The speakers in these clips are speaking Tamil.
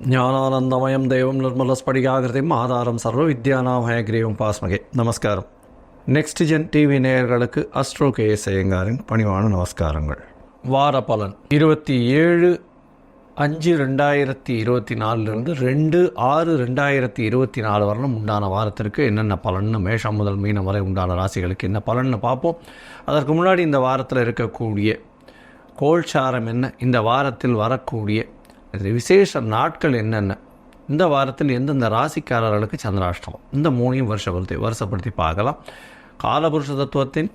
ஞானானந்தமயம் தெய்வம் நிர்மலஸ்படிகாகிருதிம் ஆதாரம் சர்வ வித்யானாமயக்ரீவம் பாஸ்மகே. நமஸ்காரம். நெக்ஸ்ட் ஜென் டிவி நேயர்களுக்கு அஸ்ட்ரோ கேஎஸ் ஐயங்காரின் பணிவான நமஸ்காரங்கள். வார பலன் 27/5/2024 2/6/2024 வரலும் உண்டான வாரத்திற்கு என்னென்ன பலன்னு மேஷம் முதல் மீனம் வரை உண்டான ராசிகளுக்கு என்ன பலன்னு பார்ப்போம். அதற்கு முன்னாடி இந்த வாரத்தில் இருக்கக்கூடிய கோல்சாரம் என்ன, இந்த வாரத்தில் வரக்கூடிய விசேஷ நாட்கள் என்னென்ன, இந்த வாரத்தில் எந்தெந்த ராசிக்காரர்களுக்கு சந்திராஷ்டமம், இந்த மூணையும் வருஷப்படுத்தி பார்க்கலாம். காலபுருஷ தத்துவத்தின்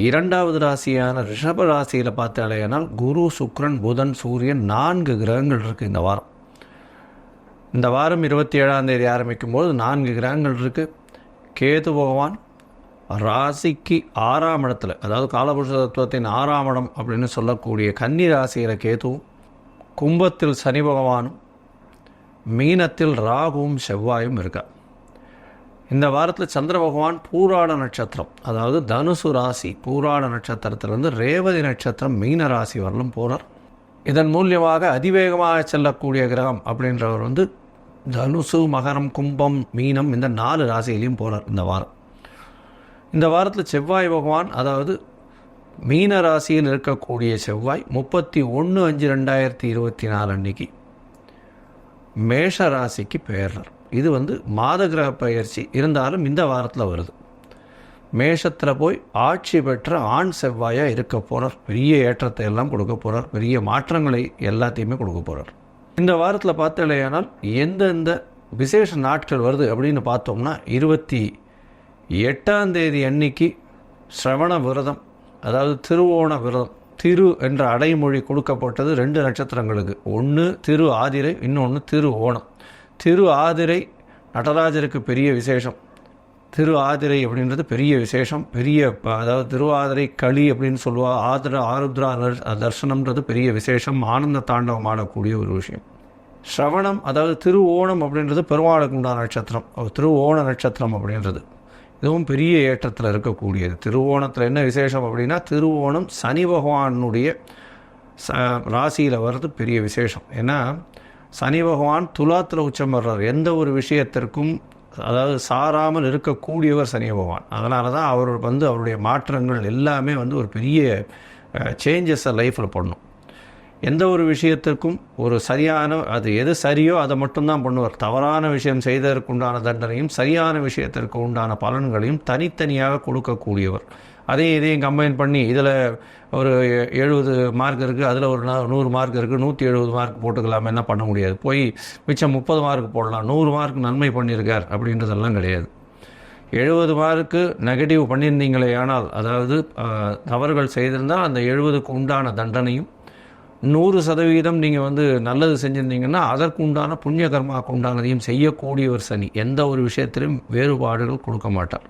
2வது ராசியான ரிஷப ராசியில் பார்த்தாலேனால் குரு, சுக்ரன், புதன், சூரியன் 4 கிரகங்கள் இருக்குது இந்த வாரம். இந்த வாரம் 27ஆம் தேதி ஆரம்பிக்கும்போது 4 கிரகங்கள் இருக்குது. கேது பகவான் ராசிக்கு 6ஆம் இடத்துல, அதாவது காலபுருஷ தத்துவத்தின் 6ஆம் இடம் அப்படின்னு சொல்லக்கூடிய கன்னி ராசியில் கேதுவும், கும்பத்தில் சனி பகவானும், மீனத்தில் ராகுவும் செவ்வாயும் இருக்கா. இந்த வாரத்தில் சந்திர பகவான் பூராட நட்சத்திரம், அதாவது தனுசு ராசி பூராட நட்சத்திரத்திலிருந்து ரேவதி நட்சத்திரம் மீன ராசி வரலும் போகிறார். இதன் மூலியமாக அதிவேகமாக செல்லக்கூடிய கிரகம் அப்படின்றவர் தனுசு, மகரம், கும்பம், மீனம் இந்த 4 ராசியிலையும் போகிறார் இந்த வாரம். இந்த வாரத்தில் செவ்வாய் பகவான், அதாவது மீன ராசியில் இருக்கக்கூடிய செவ்வாய் 31/5/2024 அன்னைக்கு மேஷ ராசிக்கு பெயர்றார். இது மாத கிரக பயிற்சி இருந்தாலும் இந்த வாரத்தில் வருது. மேஷத்தில் போய் ஆட்சி பெற்ற ஆண் செவ்வாயாக இருக்க போகிறார். பெரிய ஏற்றத்தை எல்லாம் கொடுக்க போகிறார். பெரிய மாற்றங்களை எல்லாத்தையுமே கொடுக்க போகிறார். இந்த வாரத்தில் பார்த்தாலேயானால் எந்தெந்த விசேஷ நாட்கள் வருது அப்படின்னு பார்த்தோம்னா 28ஆம் தேதி அன்னைக்கு சிரவண விரதம், அதாவது திருவோண விரதம். திரு என்ற அடைமொழி கொடுக்கப்பட்டது 2 நட்சத்திரங்களுக்கு. ஒன்று திரு ஆதிரை, இன்னொன்று திரு ஓணம். திரு ஆதிரை நடராஜருக்கு பெரிய விசேஷம். திரு ஆதிரை அப்படின்றது பெரிய விசேஷம், பெரிய, அதாவது திருவாதிரை களி அப்படின்னு சொல்லுவாள். ஆருத்ரா தர்சனம்ன்றது பெரிய விசேஷம், ஆனந்த தாண்டவம் ஆடக்கூடிய ஒரு விஷயம். ஸ்ரவணம், அதாவது திரு ஓணம் அப்படின்றது பெருமாளுக்கு உண்டான நட்சத்திரம். திரு ஓண நட்சத்திரம் அப்படின்றது இதுவும் பெரிய ஏற்றத்தில் இருக்கக்கூடியது. திருவோணத்தில் என்ன விசேஷம் அப்படின்னா, திருவோணம் சனி பகவானுடைய ராசியில் வர்றது பெரிய விசேஷம். ஏன்னா சனி பகவான் துலாத்தில் உச்சம் வர்றார். எந்த ஒரு விஷயத்திற்கும், அதாவது சாராமல் இருக்கக்கூடியவர் சனி பகவான். அதனால தான் அவர் அவருடைய மாற்றங்கள் எல்லாமே ஒரு பெரிய சேஞ்சஸை லைஃப்பில் பண்ணும். எந்த ஒரு விஷயத்திற்கும் ஒரு சரியான, அது எது சரியோ அதை மட்டும்தான் பண்ணுவார். தவறான விஷயம் செய்ததற்கு உண்டான தண்டனையும் சரியான விஷயத்திற்கு உண்டான பலன்களையும் தனித்தனியாக கொடுக்கக்கூடியவர். அதையும் இதையும் கம்பைன் பண்ணி இதில் ஒரு 70 மார்க் இருக்குது, அதில் ஒரு 100 மார்க் இருக்குது, 170 மார்க் போட்டுக்கலாம், என்ன பண்ண முடியாது. போய் மிச்சம் 30 மார்க் போடலாம். 100 மார்க் நன்மை பண்ணியிருக்கார் அப்படின்றதெல்லாம் கிடையாது. 70 மார்க்கு நெகட்டிவ் பண்ணியிருந்தீங்களே ஆனால், அதாவது தவறுகள் செய்திருந்தால் அந்த 70க்கு உண்டான தண்டனையும், 100% நீங்கள் நல்லது செஞ்சுருந்தீங்கன்னா அதற்கு உண்டான புண்ணிய கர்மாவுக்கு உண்டானதையும் செய்யக்கூடியவர் சனி. எந்த ஒரு விஷயத்திலும் வேறுபாடுகள் கொடுக்க மாட்டார்.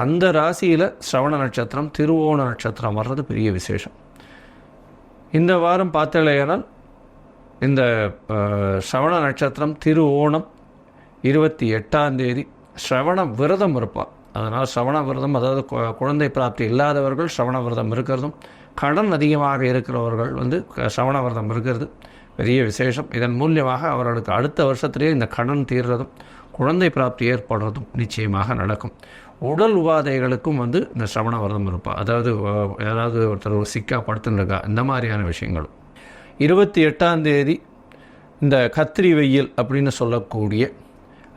அந்த ராசியில் ஸ்ரவண நட்சத்திரம், திருவோண நட்சத்திரம் வர்றது பெரிய விசேஷம். இந்த வாரம் பார்த்தாலேயானால் இந்த ஸ்ரவண நட்சத்திரம் திருவோணம் 28ஆம் தேதி ஸ்ரவண விரதம் இருப்பார். அதனால் ஸ்ரவண விரதம், அதாவது குழந்தை பிராப்தி இல்லாதவர்கள் ஸ்ரவண விரதம் இருக்கிறதும், கடன் அதிகமாக இருக்கிறவர்கள் ஸ்ரவண விரதம் இருக்கிறது பெரிய விசேஷம். இதன் மூலியமாக அவர்களுக்கு அடுத்த வருஷத்திலேயே இந்த கடன் தீர்றதும் குழந்தை பிராப்தி ஏற்படுறதும் நிச்சயமாக நடக்கும். உடல் உபாதைகளுக்கும் இந்த ஸ்ரவண விரதம் இருப்பார். அதாவது யாராவது ஒருத்தர் சிக்கா படுத்துன்னு இருக்கா, இந்த மாதிரியான விஷயங்களும். 28ஆம் தேதி இந்த கத்திரி வெயில் அப்படின்னு சொல்லக்கூடிய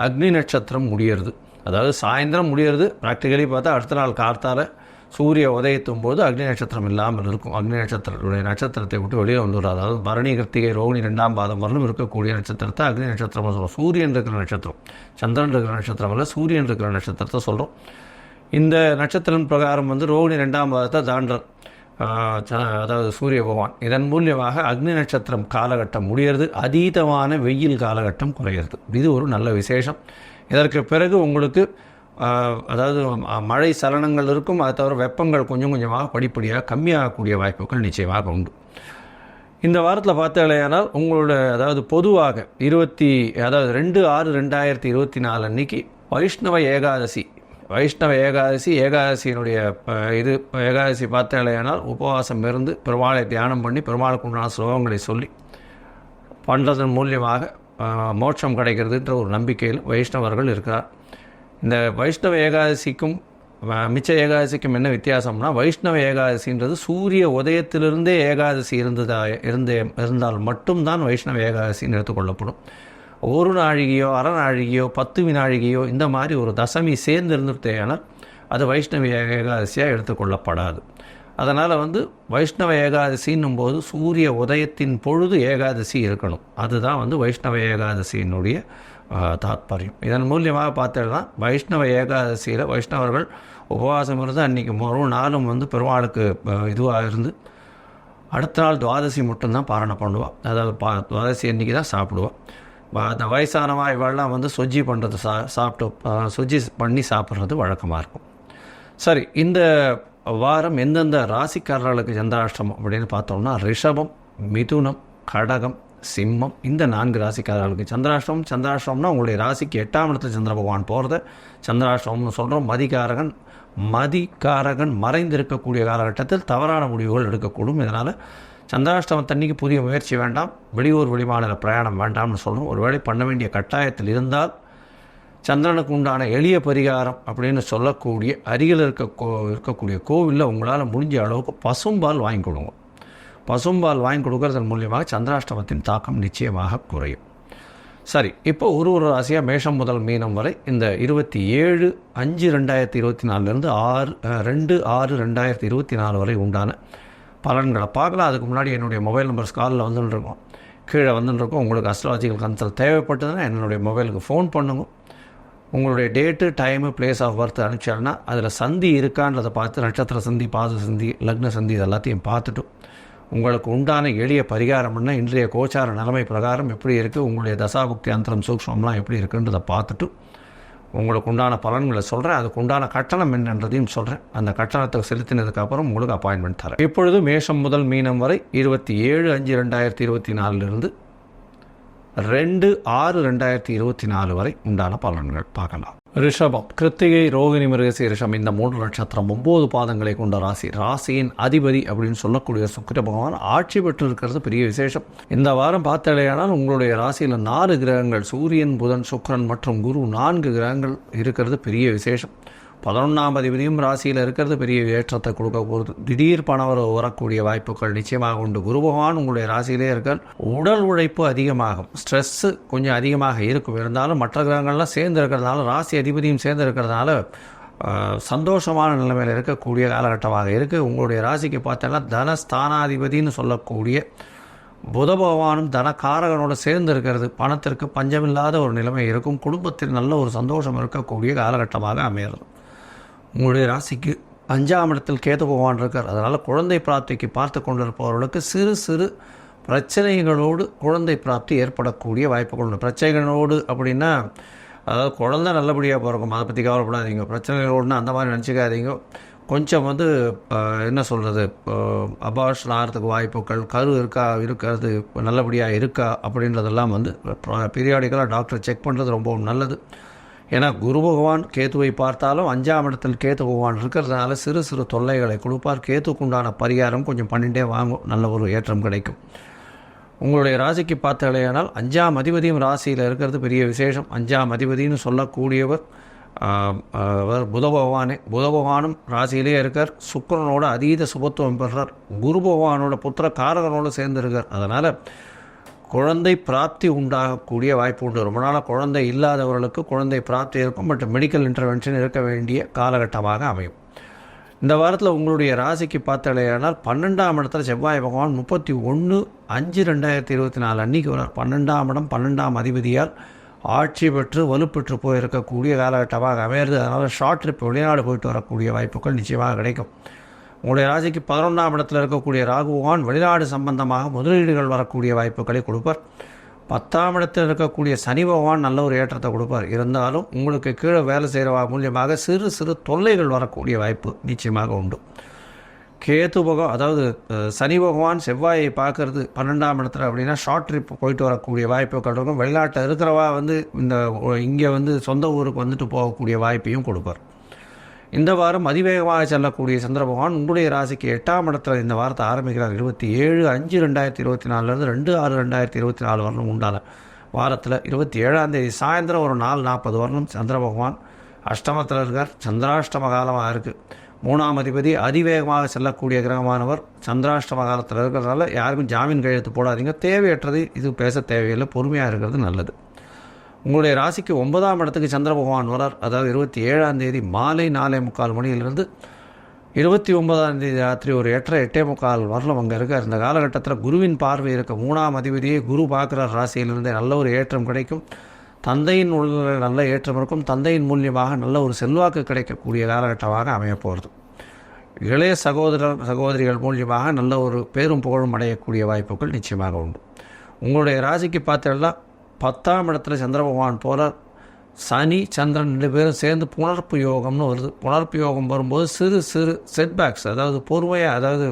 அக்னி நட்சத்திரம் முடியறது. அதாவது சாயந்தரம் முடியறது. ப்ராக்டிக்கலி பார்த்தா அடுத்த நாள் கார்த்தால சூரிய உதயத்தும் போது அக்னி நட்சத்திரம் இல்லாமல் இருக்கும். அக்னி நட்சத்திரத்துடைய நட்சத்திரத்தை விட்டு வெளியே வந்துடும். அதாவது பரணி, கிருத்திகை, ரோகிணி 2ஆம் பாதம் வரலும் இருக்கக்கூடிய நட்சத்திரத்தை அக்னி நட்சத்திரம் சொல்கிறோம். சூரியன் இருக்கிற நட்சத்திரம், சந்திரன் இருக்கிற நட்சத்திரம் அல்ல, சூரியன் இருக்கிற நட்சத்திரத்தை சொல்கிறோம். இந்த நட்சத்திரம் பிரகாரம் ரோகிணி 2ஆம் பாதத்தை தாண்டர், அதாவது சூரிய பகவான். இதன் மூலியமாக அக்னி நட்சத்திரம் காலகட்டம் முடியறது, அதீதமான வெயில் காலகட்டம் குறையிறது. இது ஒரு நல்ல விசேஷம். இதற்கு பிறகு உங்களுக்கு அதாவது மழை சலனங்கள் இருக்கும். அதை தவிர வெப்பங்கள் கொஞ்சம் கொஞ்சமாக படிப்படியாக கம்மியாகக்கூடிய வாய்ப்புகள் நிச்சயமாக உண்டு. இந்த வாரத்தில் பார்த்தாலேயானால் உங்களோட, அதாவது பொதுவாக 2/6/2024 அன்னைக்கு வைஷ்ணவ ஏகாதசி, ஏகாதசியினுடைய ஏகாதசி பார்த்தாலேயானால் உபவாசம் இருந்து பெருமாளை தியானம் பண்ணி பெருமாளுக்கு உண்டான ஸ்லோகங்களை சொல்லி பண்ணுறதன் மூலியமாக மோட்சம் கிடைக்கிறதுன்ற ஒரு நம்பிக்கையில் வைஷ்ணவர்கள் இருக்கிறார். இந்த வைஷ்ணவ ஏகாதசிக்கும் மிச்ச ஏகாதசிக்கும் என்ன வித்தியாசம்னா, வைஷ்ணவ ஏகாதசின்றது சூரிய உதயத்திலிருந்தே ஏகாதசி இருந்தால் மட்டும்தான் வைஷ்ணவ ஏகாதசின்னு எடுத்துக்கொள்ளப்படும். ஒரு நாழிகையோ அரை நாழிகையோ 10 வினாழிகையோ இந்த மாதிரி ஒரு தசமி சேர்ந்து இருந்துட்டேனால் அது வைஷ்ணவ ஏகாதசியாக எடுத்துக்கொள்ளப்படாது. அதனால் வைஷ்ணவ ஏகாதசின்னும் போது சூரிய உதயத்தின் பொழுது ஏகாதசி இருக்கணும். அதுதான் வைஷ்ணவ ஏகாதசியினுடைய தாத்பரியம். இதன் மூலியமாக பார்த்தோம்னா வைஷ்ணவ ஏகாதசியில் வைஷ்ணவர்கள் உபவாசம் இருந்து அன்றைக்கி நாளும் பெருமாளுக்கு இதுவாக இருந்து அடுத்த நாள் துவாதசி மட்டும்தான் பாரணை பண்ணுவாள். அதாவது துவாதசி அன்றைக்கி தான் சாப்பிடுவாள். அந்த வயசானவா இவெல்லாம் சொஜ்ஜி பண்ணுறது சொஜ்ஜி பண்ணி சாப்பிட்றது வழக்கமாக இருக்கும். சரி, இந்த வாரம் எந்தெந்த ராசிக்காரர்களுக்கு சந்திராஷ்டமம் அப்படின்னு பார்த்தோம்னா, ரிஷபம், மிதுனம், கடகம், சிம்மம் இந்த 4 ராசிக்காரர்களுக்கு சந்திராஷ்டமம்னா உங்களுடைய ராசிக்கு 8ஆம் இடத்துல சந்திர பகவான் போகிறத சந்திராஷ்டமம்னு சொல்கிறோம். மதிக்காரகன் மறைந்திருக்கக்கூடிய காலகட்டத்தில் தவறான முடிவுகள் எடுக்கக்கூடும். இதனால் சந்திராஷ்டமத்தன்னைக்கு புதிய முயற்சி வேண்டாம், வெளியூர் வெளிமாநில பிரயாணம் வேண்டாம்னு சொல்கிறோம். ஒருவேளை பண்ண வேண்டிய கட்டாயத்தில் இருந்தால் சந்திரனுக்கு உண்டான எளிய பரிகாரம் அப்படின்னு சொல்லக்கூடிய அருகில் இருக்கக்கூடிய கோவிலில் உங்களால் முடிஞ்ச அளவுக்கு பசும்பால் வாங்கி கொடுங்க. பசும்பால் வாங்கி கொடுக்கறதன் மூலியமாக சந்திராஷ்டமத்தின் தாக்கம் நிச்சயமாக குறையும். சரி, இப்போ ஒரு ராசியாக மேஷம் முதல் மீனம் வரை இந்த 27/5/2024 2/6/2024 வரை உண்டான பலன்களை பார்க்கலாம். அதுக்கு முன்னாடி என்னுடைய மொபைல் நம்பர் ஸ்காலில் வந்துட்டுருக்கோம், கீழே வந்துட்டுருக்கோம். உங்களுக்கு அஸ்ட்ராலஜிக்கல் கன்சல்ட் தேவைப்பட்டதுன்னா என்னுடைய மொபைலுக்கு ஃபோன் பண்ணுங்க. உங்களுடைய date, time, place of birth அனுப்பிச்சாங்கன்னா அதில் சந்தி இருக்கான்றதை பார்த்து நட்சத்திர சந்தி, பாத சந்தி, லக்ன சந்தி இது எல்லாத்தையும் பார்த்துட்டு உங்களுக்கு உண்டான எளிய பரிகாரம்னா இன்றைய கோச்சார நிலைமை பிரகாரம் எப்படி இருக்குது, உங்களுடைய தசாபுக்தி அந்தரம் சூக்ஷ்மம்லாம் எப்படி இருக்குன்றதை பார்த்துட்டு உங்களுக்கு உண்டான பலன்களை சொல்கிறேன். அதுக்கு உண்டான கட்டணம் என்னன்றதையும் சொல்கிறேன். அந்த கட்டணத்தை செலுத்தினதுக்கப்புறம் உங்களுக்கு அப்பாயின்மெண்ட் தரேன். இப்பொழுது மேஷம் முதல் மீனம் வரை 27/5/2024 2/6/2024 வரை உண்டான பலன்கள் பார்க்கலாம். ரிஷபம், கிருத்திகை, ரோகிணி, மிருகசீரிஷம் இந்த 3 நட்சத்திரம் 9 பாதங்களை கொண்ட ராசி. ராசியின் அதிபதி அப்படின்னு சொல்லக்கூடிய சுக்கிர பகவான் ஆட்சி பெற்று இருக்கிறது பெரிய விசேஷம். இந்த வாரம் பார்த்தாலேயானால் உங்களுடைய ராசியில் 4 கிரகங்கள், சூரியன், புதன், சுக்கிரன் மற்றும் குரு 4 கிரகங்கள் இருக்கிறது பெரிய விசேஷம். 11ஆம் அதிபதியும் ராசியில் இருக்கிறது பெரிய ஏற்றத்தை கொடுக்க போகிறது. திடீர் பணவரவு வரக்கூடிய வாய்ப்புகள் நிச்சயமாக உண்டு. குரு பகவான் உங்களுடைய ராசியிலே இருக்கார். உடல் உழைப்பு அதிகமாகும், ஸ்ட்ரெஸ்ஸு கொஞ்சம் அதிகமாக இருக்கும். இருந்தாலும் மற்ற கிரகங்கள்லாம் சேர்ந்து இருக்கிறதுனால, ராசி அதிபதியும் சேர்ந்து இருக்கிறதுனால சந்தோஷமான நிலைமையில் இருக்கக்கூடிய காலகட்டமாக இருக்குது. உங்களுடைய ராசிக்கு பார்த்தோன்னா தனஸ்தானாதிபதினு சொல்லக்கூடிய புத பகவானும் தனக்காரகனோடு சேர்ந்து இருக்கிறது பணத்திற்கு பஞ்சமில்லாத ஒரு நிலைமை இருக்கும். குடும்பத்தில் நல்ல ஒரு சந்தோஷம் இருக்கக்கூடிய காலகட்டமாக அமைகிறது. உங்களுடைய ராசிக்கு 5ஆம் இடத்தில் கேது பகவான் இருக்கார். அதனால் குழந்தை பிராப்திக்கு பார்த்து கொண்டிருப்பவர்களுக்கு சிறு சிறு பிரச்சனைகளோடு குழந்தை பிராப்தி ஏற்படக்கூடிய வாய்ப்புகள் உண்டு. பிரச்சனைகளோடு அப்படின்னா அதாவது குழந்தை நல்லபடியாக பிறக்கும், அதை பற்றி கவலைப்படாதீங்க. பிரச்சனைகளோடுனா அந்த மாதிரி நினச்சிக்காதீங்க. கொஞ்சம் என்ன சொல்கிறது, அபார்ஷன் ஆகிறதுக்கு வாய்ப்புகள், கரு இருக்கிறது நல்லபடியாக இருக்கா அப்படின்றதெல்லாம் பீரியாடிக்கலாக டாக்டர் செக் பண்ணுறது ரொம்ப நல்லது. ஏன்னா குரு பகவான் கேத்துவை பார்த்தாலும் 5ஆம் இடத்தில் கேத்து பகவான் இருக்கிறதுனால சிறு சிறு தொல்லைகளை கொடுப்பார். கேத்துக்குண்டான பரிகாரம் கொஞ்சம் பண்ணிகிட்டே வாங்கும், நல்ல ஒரு ஏற்றம் கிடைக்கும். உங்களுடைய ராசிக்கு பார்த்தாலேயானால் 5ஆம் அதிபதியும் ராசியில் இருக்கிறது பெரிய விசேஷம். 5ஆம் அதிபதினு சொல்லக்கூடியவர் புத பகவானே. புத பகவானும் ராசியிலே இருக்கார். சுக்கிரனோட அதீத சுபத்துவம் பெறார். குரு பகவானோட புத்திர காரகனோடு சேர்ந்து இருக்கார். அதனால் குழந்தை பிராப்தி உண்டாகக்கூடிய வாய்ப்பு உண்டு. ரொம்ப நாளாக குழந்தை இல்லாதவர்களுக்கு குழந்தை பிராப்தி இருக்கும். பட் மெடிக்கல் இன்டர்வென்ஷன் இருக்க வேண்டிய காலகட்டமாக அமையும். இந்த வாரத்தில் உங்களுடைய ராசிக்கு பார்த்தாலேயானால் 12ஆம் இடத்துல செவ்வாய் பகவான் 31/5/2024 அன்றைக்கி வரார். 12ஆம் இடம் 12ஆம் அதிபதியால் ஆட்சி பெற்று வலுப்பெற்று போயிருக்கக்கூடிய காலகட்டமாக அமையிறது. அதனால் ஷார்ட் ட்ரிப் வெளிநாடு போயிட்டு வரக்கூடிய வாய்ப்புகள் நிச்சயமாக கிடைக்கும். உங்களுடைய ராசிக்கு 11ஆம் இடத்தில் இருக்கக்கூடிய ராகு பகவான் வெளிநாடு சம்பந்தமாக முதலீடுகள் வரக்கூடிய வாய்ப்புகளை கொடுப்பார். 10ஆம் இடத்தில் இருக்கக்கூடிய சனி பகவான் நல்ல ஒரு ஏற்றத்தை கொடுப்பார். இருந்தாலும் உங்களுக்கு கீழே வேலை செய்கிற மூலியமாக சிறு சிறு தொல்லைகள் வரக்கூடிய வாய்ப்பு நிச்சயமாக உண்டு. அதாவது சனி பகவான் செவ்வாயை பார்க்கறது 12ஆம் இடத்துல அப்படின்னா ஷார்ட் ட்ரிப் போயிட்டு வரக்கூடிய வாய்ப்புகள் இருக்கும். வெளிநாட்டில் இருக்கிறவா இங்கே சொந்த ஊருக்கு வந்துட்டு போகக்கூடிய வாய்ப்பையும் கொடுப்பார். இந்த வாரம் அதிவேகமாக செல்லக்கூடிய சந்திர பகவான் உங்களுடைய ராசிக்கு 8ஆம் இடத்துல இந்த வாரத்தை ஆரம்பிக்கிறார். 27/5/2024 2/6/2024 வரணும் உண்டான வாரத்தில் 27ஆம் தேதி சாயந்தரம் ஒரு 4:40 வரணும் சந்திர பகவான் அஷ்டமத்தில் இருக்கார். சந்திராஷ்டம காலமாக இருக்குது. 3ஆம் அதிபதி அதிவேகமாக செல்லக்கூடிய கிரகமானவர் சந்திராஷ்டம காலத்தில் இருக்கிறதுனால யாருக்கும் ஜாமீன் கையெழுத்து போடாதீங்க. தேவையற்றது இது பேச தேவையில்லை. பொறுமையாக இருக்கிறது நல்லது. உங்களுடைய ராசிக்கு 9ஆம் இடத்துக்கு சந்திர பகவான் வரார். அதாவது 27ஆம் தேதி மாலை 4:45 மணியிலிருந்து 29ஆம் தேதி ராத்திரி ஒரு 8:30 வரலும் அங்கே இருக்கார். இந்த காலகட்டத்தில் குருவின் பார்வை இருக்க 3ஆம் அதிபதியை குரு பார்க்குறார். ராசியிலிருந்தே நல்ல ஒரு ஏற்றம் கிடைக்கும். தந்தையின் உள்ள நல்ல ஏற்றம் இருக்கும். தந்தையின் மூலியமாக நல்ல ஒரு செல்வாக்கு கிடைக்கக்கூடிய காலகட்டமாக அமையப்போகிறது. இளைய சகோதரிகள் மூலியமாக நல்ல ஒரு பேரும் புகழும் அடையக்கூடிய வாய்ப்புகள் நிச்சயமாக உண்டு. உங்களுடைய ராசிக்கு பார்த்தீங்கன்னா 10ஆம் இடத்துல சந்திர பகவான் போகிறார். சனி சந்திரன் 2 பேரும் சேர்ந்து புணர்ப்பு யோகம்னு வருது. புணர்ப்பு யோகம் வரும்போது சிறு செட்பேக்ஸ், அதாவது பொறுமையாக, அதாவது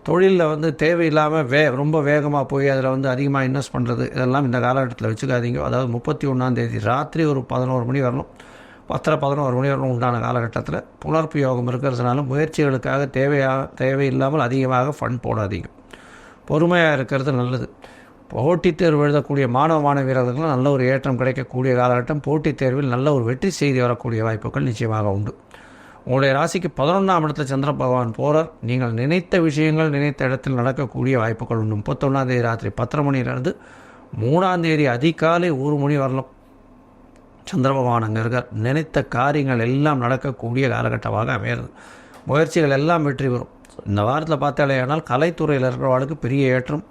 தொழிலில் தேவையில்லாமல் ரொம்ப வேகமாக போய் அதில் அதிகமாக இன்வெஸ்ட் பண்ணுறது, இதெல்லாம் இந்த காலகட்டத்தில் வச்சுக்காதீங்க. அதாவது 31ஆம் தேதி ராத்திரி ஒரு 11 மணி வரணும், 10-11 மணி வரணும் உண்டான காலகட்டத்தில் புணர்ப்பு யோகம் இருக்கிறதுனால முயற்சிகளுக்காக தேவையில்லாமல் அதிகமாக ஃபண்ட் போடாதீங்க. பொறுமையாக இருக்கிறது நல்லது. போட்டித் தேர்வு எழுதக்கூடிய மாணவியர்களுக்கெல்லாம் நல்ல ஒரு ஏற்றம் கிடைக்கக்கூடிய காலகட்டம். போட்டித் தேர்வில் நல்ல ஒரு வெற்றி செய்தி வரக்கூடிய வாய்ப்புகள் நிச்சயமாக உண்டு. உங்களுடைய ராசிக்கு 11ஆம் இடத்துல சந்திர பகவான் போகிறார். நீங்கள் நினைத்த விஷயங்கள் நினைத்த இடத்தில் நடக்கக்கூடிய வாய்ப்புகள் உண்டு. 31ஆம் தேதி ராத்திரி 10:30 மணியிலிருந்து 3ஆம் தேதி அதிகாலை 1 மணி வரலாம் சந்திர பகவான் அங்கே இருக்கார். நினைத்த காரியங்கள் எல்லாம் நடக்கக்கூடிய காலகட்டமாக அமையிறது. முயற்சிகள் எல்லாம் வெற்றி பெறும். இந்த வாரத்தில் பார்த்தாலேயானால் கலைத்துறையில் இருக்கிறவாளுக்கு பெரிய ஏற்றம்.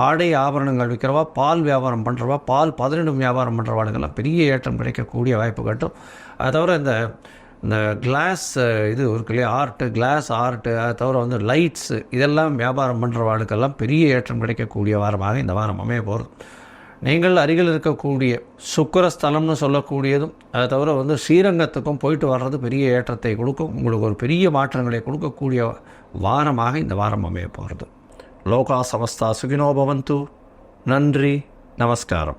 ஆடை ஆபரணங்கள் விற்கிறவா, பால் வியாபாரம் பண்ணுறவா, பால் 12 வியாபாரம் பண்ணுறவாளுக்கெல்லாம் பெரிய ஏற்றம் கிடைக்கக்கூடிய வாய்ப்பு கட்டும். அது தவிர இந்த கிளாஸ் இது இருக்கு இல்லையா, கிளாஸ் ஆர்ட்டு, அது தவிர லைட்ஸு, இதெல்லாம் வியாபாரம் பண்ணுறவாளுக்கெல்லாம் பெரிய ஏற்றம் கிடைக்கக்கூடிய வாரமாக இந்த வாரம் அமைய போகிறது. நீங்கள் அருகில் இருக்கக்கூடிய சுக்கிரஸ்தலம்னு சொல்லக்கூடியதும், அதை தவிர ஸ்ரீரங்கத்துக்கும் போயிட்டு வர்றது பெரிய ஏற்றத்தை கொடுக்கும். உங்களுக்கு ஒரு பெரிய மாற்றங்களை கொடுக்கக்கூடிய வாரமாக இந்த வாரம் அமைய போகிறது. லோகா சமஸ்தா சுகினோ பவந்து. நன்றி, நமஸ்காரம்.